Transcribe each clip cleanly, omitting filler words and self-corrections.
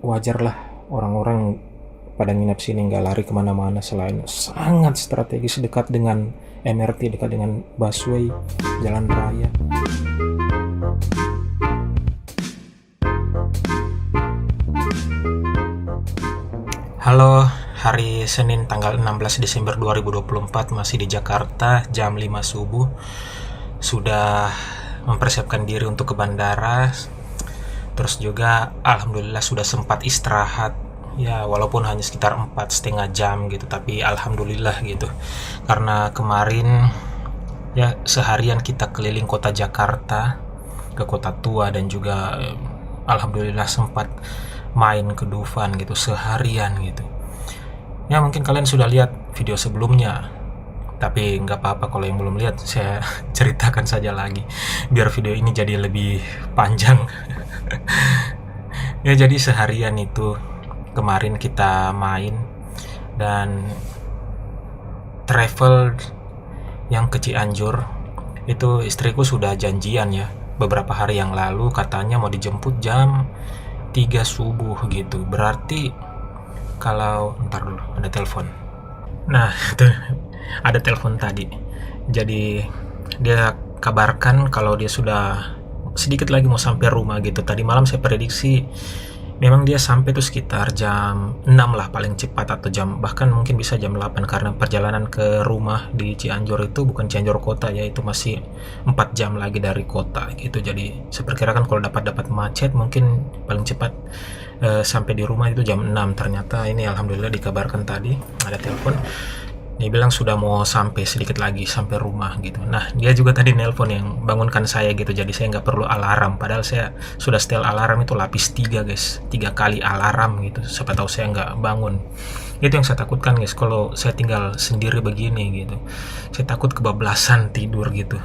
wajarlah orang-orang pada nginep sini nggak lari kemana-mana selain sangat strategis dekat dengan MRT, dekat dengan busway, jalan raya. Halo, hari Senin tanggal 16 Desember 2024 masih di Jakarta jam 5 subuh. Sudah mempersiapkan diri untuk ke bandara. Terus juga alhamdulillah sudah sempat istirahat. Ya, walaupun hanya sekitar 4,5 jam gitu, tapi alhamdulillah gitu. Karena kemarin ya seharian kita keliling kota Jakarta, ke kota tua, dan juga alhamdulillah sempat main ke Dufan gitu seharian gitu. Ya mungkin kalian sudah lihat video sebelumnya, tapi nggak apa-apa kalau yang belum lihat, saya ceritakan saja lagi biar video ini jadi lebih panjang. Ya jadi seharian itu kemarin kita main dan travel yang ke Cianjur. Itu istriku sudah janjian ya beberapa hari yang lalu, katanya mau dijemput jam 3 subuh gitu. Berarti kalau ntar dulu ada telepon. Nah, itu ada telepon tadi. Jadi dia kabarkan kalau dia sudah sedikit lagi mau sampai rumah gitu. Tadi malam saya prediksi memang dia sampai tuh sekitar jam 6 lah paling cepat, atau jam bahkan mungkin bisa jam 8, karena perjalanan ke rumah di Cianjur itu bukan Cianjur kota ya, itu masih 4 jam lagi dari kota gitu. Jadi saya perkirakan kalau dapat macet mungkin paling cepat sampai di rumah itu jam 6. Ternyata ini alhamdulillah dikabarkan tadi ada telepon. Dia bilang sudah mau sampai sedikit lagi sampai rumah gitu. Nah, dia juga tadi nelpon yang bangunkan saya gitu. Jadi saya nggak perlu alarm. Padahal saya sudah setel alarm itu lapis 3 guys. 3 kali alarm gitu. Siapa tahu saya nggak bangun. Itu yang saya takutkan guys. Kalau saya tinggal sendiri begini gitu, saya takut kebablasan tidur gitu.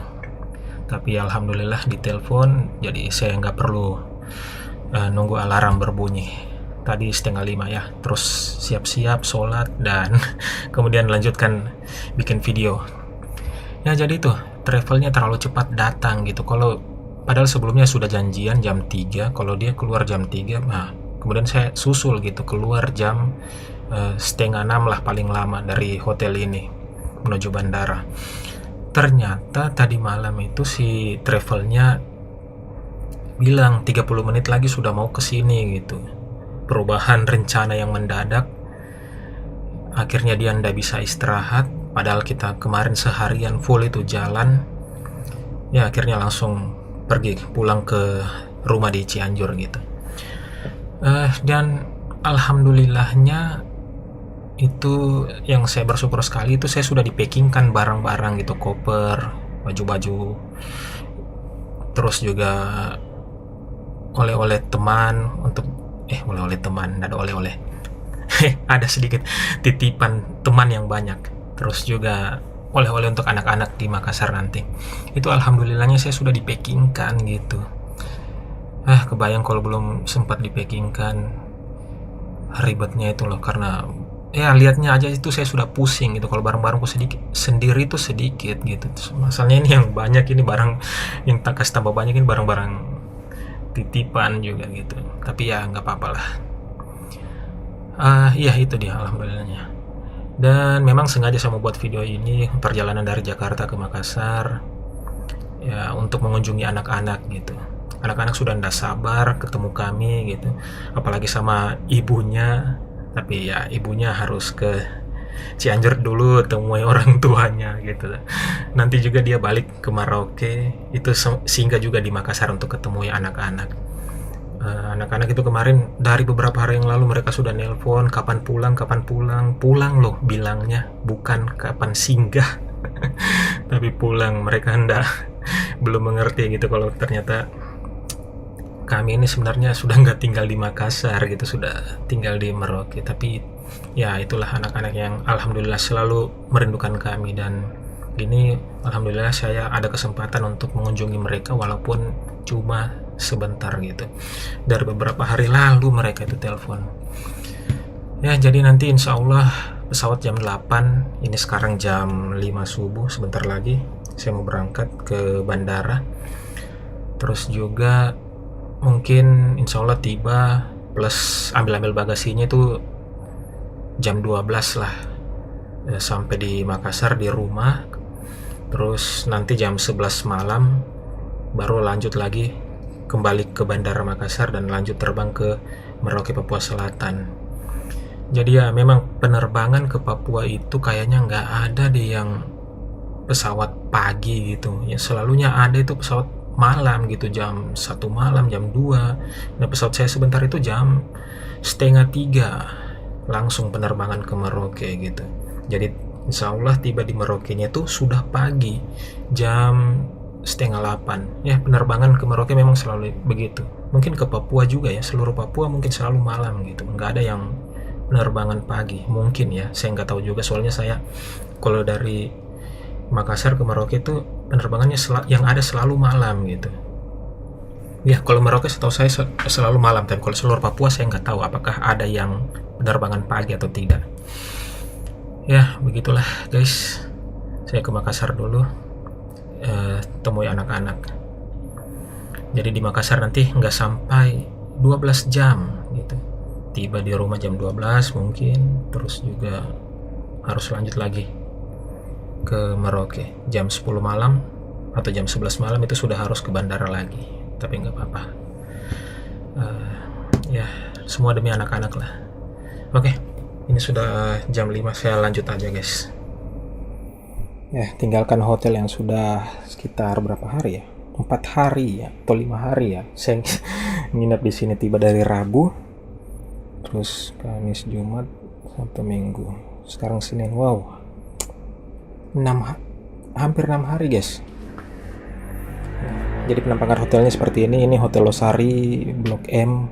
Tapi alhamdulillah ditelepon. Jadi saya nggak perlu nunggu alarm berbunyi. Tadi 4:30 ya, terus siap-siap sholat dan kemudian lanjutkan bikin video. Ya jadi tuh travelnya terlalu cepat datang gitu. Kalau padahal sebelumnya sudah janjian jam 3, kalau dia keluar jam 3, nah kemudian saya susul gitu, keluar jam 5:30 lah paling lama dari hotel ini menuju bandara. Ternyata tadi malam itu si travelnya bilang 30 menit lagi sudah mau kesini gitu. Perubahan rencana yang mendadak, akhirnya dia ndak bisa istirahat, padahal kita kemarin seharian full itu jalan. Ya akhirnya langsung pergi pulang ke rumah di Cianjur gitu. Dan alhamdulillahnya itu yang saya bersyukur sekali, itu saya sudah dipackingkan barang-barang gitu, koper, baju-baju, terus juga oleh-oleh teman untuk oleh-oleh teman, ada oleh-oleh. Ada sedikit titipan teman yang banyak. Terus juga oleh-oleh untuk anak-anak di Makassar nanti. Itu alhamdulillahnya saya sudah dipackingkan gitu. Kebayang kalau belum sempat dipackingkan, ribetnya itu loh, karena ya lihatnya aja itu saya sudah pusing gitu. Kalau barang-barangku sedikit sendiri itu sedikit gitu. Masalahnya ini yang banyak, ini barang yang tak kasih tambah banyak, ini barang-barang titipan juga gitu. Tapi ya nggak apa-apa lah. Iya itu dia alhamdulillahnya. Dan memang sengaja saya mau buat video ini perjalanan dari Jakarta ke Makassar ya, untuk mengunjungi anak-anak gitu. Anak-anak sudah ndak sabar ketemu kami gitu, apalagi sama ibunya. Tapi ya ibunya harus ke Cianjur dulu temui orang tuanya gitu. Nanti juga dia balik ke Merauke, itu singgah juga di Makassar untuk ketemu anak-anak. Anak-anak itu kemarin dari beberapa hari yang lalu mereka sudah nelpon kapan pulang, pulang loh bilangnya, bukan kapan singgah. Tapi pulang. Mereka belum mengerti gitu kalau ternyata kami ini sebenarnya sudah nggak tinggal di Makassar gitu, sudah tinggal di Merauke. Tapi ya itulah anak-anak yang alhamdulillah selalu merindukan kami, dan ini alhamdulillah saya ada kesempatan untuk mengunjungi mereka walaupun cuma sebentar gitu. Dari beberapa hari lalu mereka itu telepon. Ya jadi nanti insya Allah pesawat jam 8, ini sekarang jam 5 subuh, sebentar lagi saya mau berangkat ke bandara. Terus juga mungkin insya Allah tiba plus ambil bagasinya itu jam 12 lah, sampai di Makassar di rumah. Terus nanti jam 11 malam baru lanjut lagi kembali ke Bandara Makassar dan lanjut terbang ke Merauke, Papua Selatan. Jadi ya memang penerbangan ke Papua itu kayaknya nggak ada deh yang pesawat pagi gitu ya, selalunya ada itu pesawat malam gitu, jam 1 malam, jam 2. Nah pesawat saya sebentar itu jam setengah 3 langsung penerbangan ke Merauke gitu. Jadi insya Allah tiba di Merauke-nya itu sudah pagi, jam setengah 8 ya. Penerbangan ke Merauke memang selalu begitu, mungkin ke Papua juga ya, seluruh Papua mungkin selalu malam gitu, nggak ada yang penerbangan pagi mungkin ya, saya nggak tahu juga soalnya saya kalau dari Makassar ke Merauke itu penerbangannya yang ada selalu malam gitu ya. Kalau Merauke setahu saya selalu malam, tapi kalau seluruh Papua saya nggak tahu apakah ada yang penerbangan pagi atau tidak ya. Begitulah guys, saya ke Makassar dulu, temui anak-anak. Jadi di Makassar nanti nggak sampai 12 jam gitu, tiba di rumah jam 12 mungkin, terus juga harus lanjut lagi ke Merauke jam 10 malam atau jam 11 malam itu sudah harus ke bandara lagi, tapi nggak apa-apa, ya semua demi anak-anak lah. Oke, ini sudah jam 5, saya lanjut aja guys ya. Tinggalkan hotel yang sudah sekitar berapa hari ya, 4 hari ya atau 5 hari ya saya nginep di sini. Tiba dari Rabu, terus Kamis, Jumat, Sabtu, Minggu, sekarang Senin. Wow, hampir 6 hari guys. Jadi penampakan hotelnya seperti ini. Ini Hotel Losari Blok M,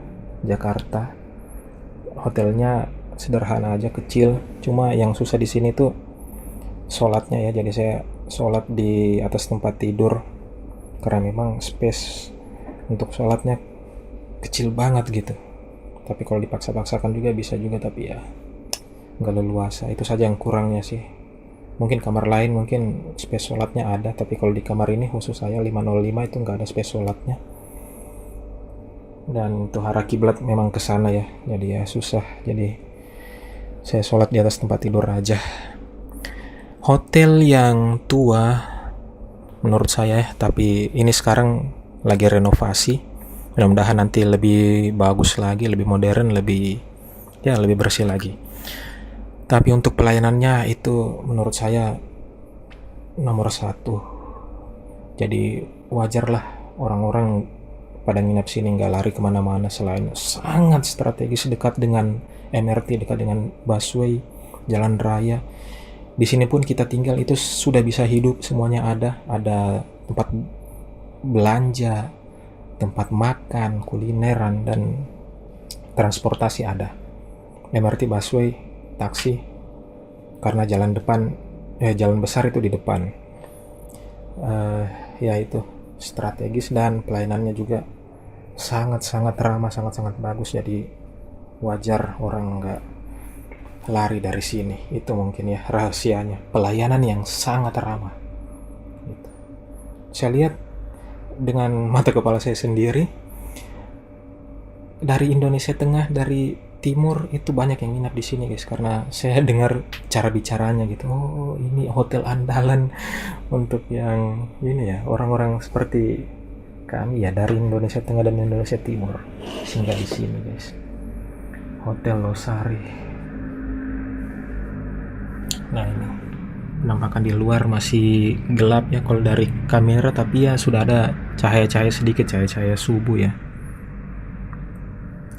Jakarta. Hotelnya sederhana aja, kecil. Cuma yang susah di sini tuh sholatnya ya. Jadi saya sholat di atas tempat tidur karena memang space untuk sholatnya kecil banget gitu. Tapi kalau dipaksa-paksakan juga bisa juga, tapi ya nggak leluasa. Itu saja yang kurangnya sih. Mungkin kamar lain mungkin space sholatnya ada, tapi kalau di kamar ini khusus saya 505 itu nggak ada space sholatnya. Dan untuk arah kiblat memang ke sana ya, jadi ya susah. Jadi saya sholat di atas tempat tidur aja. Hotel yang tua menurut saya, tapi ini sekarang lagi renovasi. Mudah-mudahan nanti lebih bagus lagi, lebih modern, lebih bersih lagi. Tapi untuk pelayanannya itu menurut saya nomor 1. Jadi wajarlah orang-orang pada nginep sini nggak lari kemana-mana, selain sangat strategis, dekat dengan MRT, dekat dengan busway, jalan raya. Di sini pun kita tinggal itu sudah bisa hidup, semuanya ada tempat belanja, tempat makan, kulineran, dan transportasi ada. MRT, busway, taksi, karena jalan besar itu di depan. Ya itu strategis dan pelayanannya juga sangat-sangat ramah, sangat-sangat bagus. Jadi wajar orang nggak lari dari sini. Itu mungkin ya rahasianya, pelayanan yang sangat ramah gitu. Saya lihat dengan mata kepala saya sendiri, dari Indonesia Tengah, dari Timur itu banyak yang nginap di sini guys, karena saya dengar cara bicaranya gitu. Oh, ini hotel andalan untuk yang ini ya, orang-orang seperti kami ya dari Indonesia Tengah dan Indonesia Timur singgah di sini guys. Hotel Losari. Nah ini penampakan di luar masih gelap ya kalau dari kamera, tapi ya sudah ada cahaya-cahaya sedikit, cahaya-cahaya subuh ya.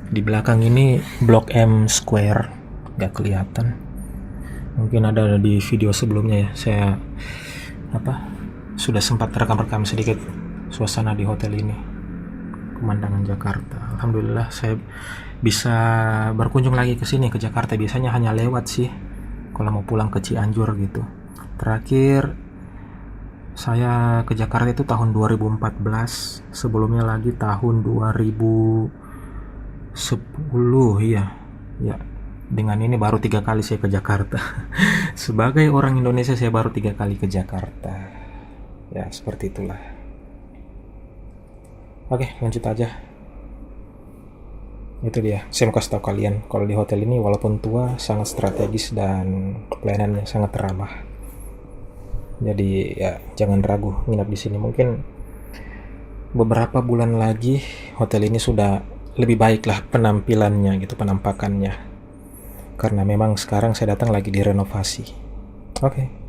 Di belakang ini Blok M Square, nggak kelihatan. Mungkin ada di video sebelumnya ya, saya sudah sempat rekam sedikit suasana di hotel ini, pemandangan Jakarta. Alhamdulillah saya bisa berkunjung lagi ke sini, ke Jakarta. Biasanya hanya lewat sih kalau mau pulang ke Cianjur gitu. Terakhir saya ke Jakarta itu tahun 2014, sebelumnya lagi tahun 2010 ya. Dengan ini baru 3 kali saya ke Jakarta. Sebagai orang Indonesia saya baru 3 kali ke Jakarta. Ya seperti itulah. Oke, lanjut aja. Itu dia, saya mau kasih tahu kalian kalau di hotel ini walaupun tua sangat strategis dan pelayanannya sangat ramah. Jadi ya jangan ragu nginap di sini. Mungkin beberapa bulan lagi hotel ini sudah lebih baik lah penampilannya gitu, penampakannya. Karena memang sekarang saya datang lagi direnovasi. Oke.